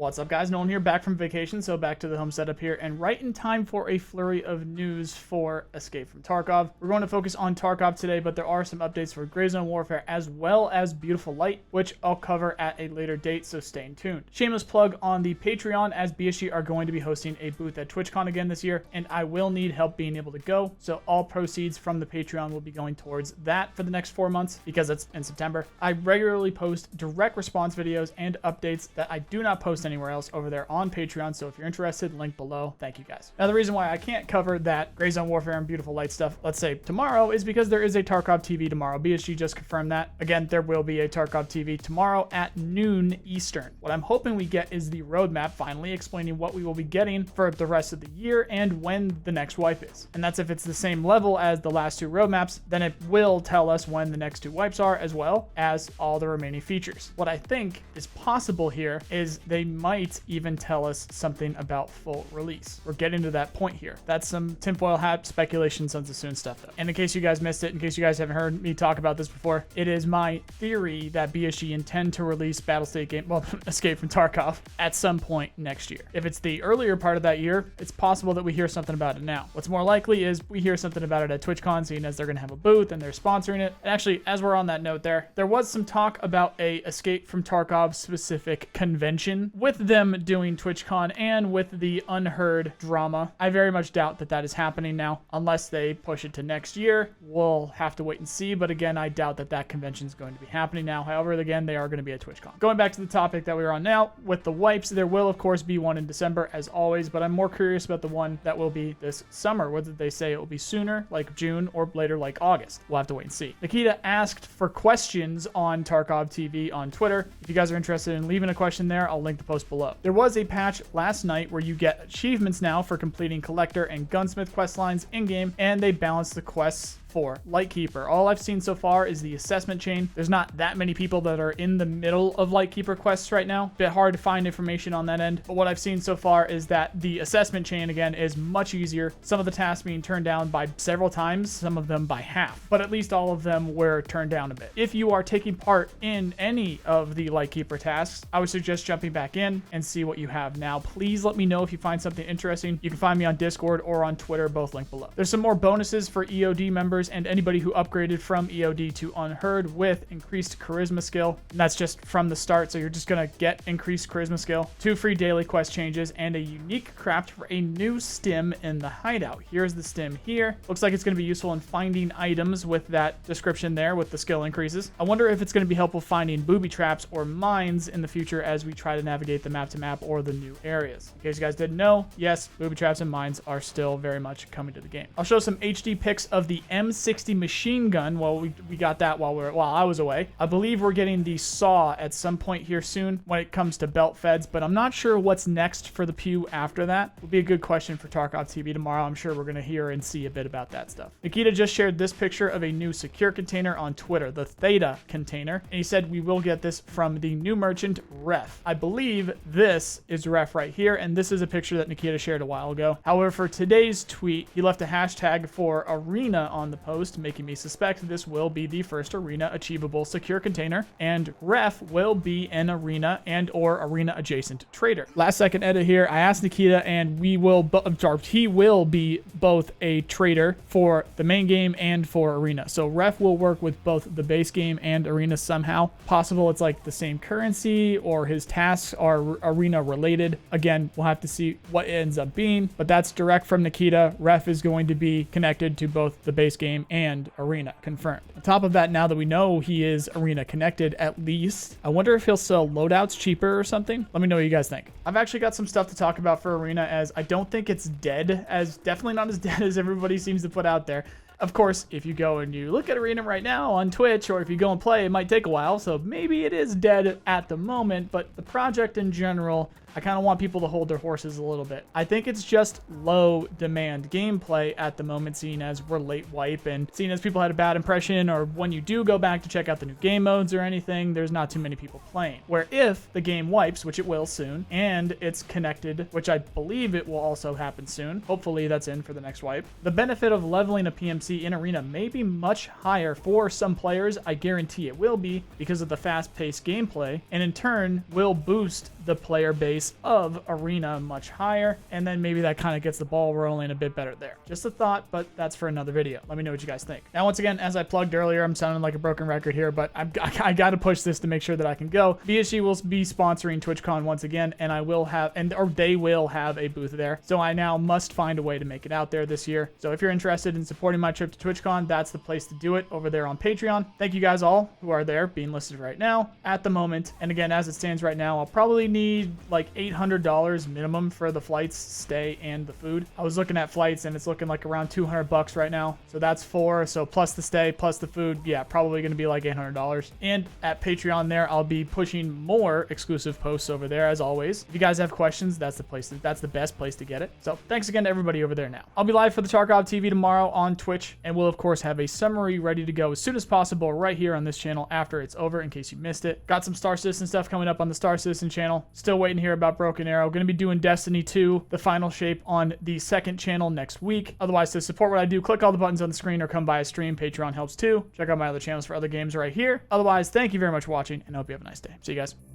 What's up, guys? Nolan here, back from vacation, so back to the home setup here, and right in time for a flurry of news for Escape from Tarkov. We're going to focus on Tarkov today, but there are some updates for Gray Zone Warfare as well as Beautiful Light, which I'll cover at a later date, so stay tuned. Shameless plug on the Patreon, as BSG are going to be hosting a booth at TwitchCon again this year, and I will need help being able to go, so all proceeds from the Patreon will be going towards that for the next 4 months, because it's in September. I regularly post direct response videos and updates that I do not post anywhere else over there on Patreon, so if you're interested, link below. Thank you, guys. Now, the reason why I can't cover that Gray Zone Warfare and Beautiful Light stuff, let's say tomorrow, is because there is a TarkovTV tomorrow. BSG just confirmed that. Again, there will be a TarkovTV tomorrow at noon Eastern. What I'm hoping we get is the roadmap finally explaining what we will be getting for the rest of the year and when the next wipe is. And that's if it's the same level as the last two roadmaps, then it will tell us when the next two wipes are, as well as all the remaining features. What I think is possible here is they might even tell us something about full release. We're getting to that point here. That's some tinfoil hat speculation, Sons of Soon stuff, though. And in case you guys missed it, in case you guys haven't heard me talk about this before, it is my theory that BSG intend to release Battlestate Game, well, Escape from Tarkov, at some point next year. If it's the earlier part of that year, it's possible that we hear something about it now. What's more likely is we hear something about it at TwitchCon, seeing as they're going to have a booth and they're sponsoring it. And actually, as we're on that note there was some talk about a Escape from Tarkov specific convention with them doing TwitchCon and with the Unheard drama. I very much doubt that that is happening now, unless they push it to next year. We'll have to wait and see, but again, I doubt that that convention is going to be happening now. However, again, they are going to be at TwitchCon. Going back to the topic that we were on now, with the wipes, there will of course be one in December as always, but I'm more curious about the one that will be this summer. Whether they say it will be sooner, like June, or later, like August. We'll have to wait and see. Nikita asked for questions on TarkovTV on Twitter. If you guys are interested in leaving a question there, I'll link the post below. There was a patch last night where you get achievements now for completing Collector and Gunsmith quest lines in-game, and they balance the quests for Lightkeeper. All I've seen so far is the assessment chain. There's not that many people that are in the middle of Lightkeeper quests right now. Bit hard to find information on that end, but what I've seen so far is that the assessment chain, again, is much easier. Some of the tasks being turned down by several times, some of them by half, but at least all of them were turned down a bit. If you are taking part in any of the Lightkeeper tasks, I would suggest jumping back in and see what you have now. Please let me know if you find something interesting. You can find me on Discord or on Twitter, both linked below. There's some more bonuses for EOD members and anybody who upgraded from EOD to Unheard with increased charisma skill. And that's just from the start, so you're just gonna get increased charisma skill, 2 free daily quest changes, and a unique craft for a new stim in the hideout. Here's the stim here. Looks like it's gonna be useful in finding items with that description there with the skill increases. I wonder if it's gonna be helpful finding booby traps or mines in the future as we try to navigate the map to map or the new areas. In case you guys didn't know, yes, booby traps and mines are still very much coming to the game. I'll show some HD pics of the M60 machine gun. Well, we got that while I was away. I believe we're getting the saw at some point here soon when it comes to belt feds, but I'm not sure what's next for the Pew after that. Will be a good question for TarkovTV tomorrow. I'm sure we're going to hear and see a bit about that stuff. Nikita just shared this picture of a new secure container on Twitter, the Theta container, and he said we will get this from the new merchant Ref. I believe this is Ref right here, and this is a picture that Nikita shared a while ago. However, for today's tweet, he left a hashtag for Arena on the post, making me suspect this will be the first Arena achievable secure container, and Ref will be an Arena and or Arena adjacent trader. Last second edit here, I asked Nikita, and he will be both a trader for the main game and for Arena. So Ref will work with both the base game and Arena somehow. Possible it's like the same currency or his tasks are Arena related. Again, we'll have to see what it ends up being, but that's direct from Nikita. Ref is going to be connected to both the base game and Arena, confirmed. On top of that, now that we know he is Arena connected, at least, I wonder if he'll sell loadouts cheaper or something. Let me know what you guys think. I've actually got some stuff to talk about for Arena, as I don't think it's dead, as definitely not as dead as everybody seems to put out there. Of course, if you go and you look at Arena right now on Twitch, or if you go and play, it might take a while, so maybe it is dead at the moment, but the project in general, I kind of want people to hold their horses a little bit. I think it's just low demand gameplay at the moment, seeing as we're late wipe and seeing as people had a bad impression, or when you do go back to check out the new game modes or anything, there's not too many people playing. Where if the game wipes, which it will soon, and it's connected, which I believe it will also happen soon, hopefully that's in for the next wipe, the benefit of leveling a PM CMC in Arena may be much higher for some players. I guarantee it will be because of the fast-paced gameplay, and in turn will boost the player base of Arena much higher, and then maybe that kind of gets the ball rolling a bit better there. Just a thought, but that's for another video. Let me know what you guys think. Now, once again, as I plugged earlier, I'm sounding like a broken record here, but I got to push this to make sure that I can go. BSG will be sponsoring TwitchCon once again, and they will have a booth there. So I now must find a way to make it out there this year. So if you're interested in supporting my trip to TwitchCon, that's the place to do it, over there on Patreon. Thank you guys all who are there being listed right now at the moment. And again, as it stands right now, I'll probably need like $800 minimum for the flights, stay, and the food. I was looking at flights and it's looking like around $200 right now. So that's four. So plus the stay, plus the food. Yeah, probably going to be like $800. And at Patreon there, I'll be pushing more exclusive posts over there as always. If you guys have questions, that's the best place to get it. So thanks again to everybody over there now. I'll be live for the TarkovTV tomorrow on Twitch, and we'll of course have a summary ready to go as soon as possible right here on this channel after it's over in case you missed it. Got some Star Citizen stuff coming up on the Star Citizen channel. Still waiting to hear about Broken Arrow. Going to be doing Destiny 2, the final shape, on the second channel next week. Otherwise, to support what I do, click all the buttons on the screen or come by a stream. Patreon helps too. Check out my other channels for other games right here. Otherwise, thank you very much for watching, and I hope you have a nice day. See you guys.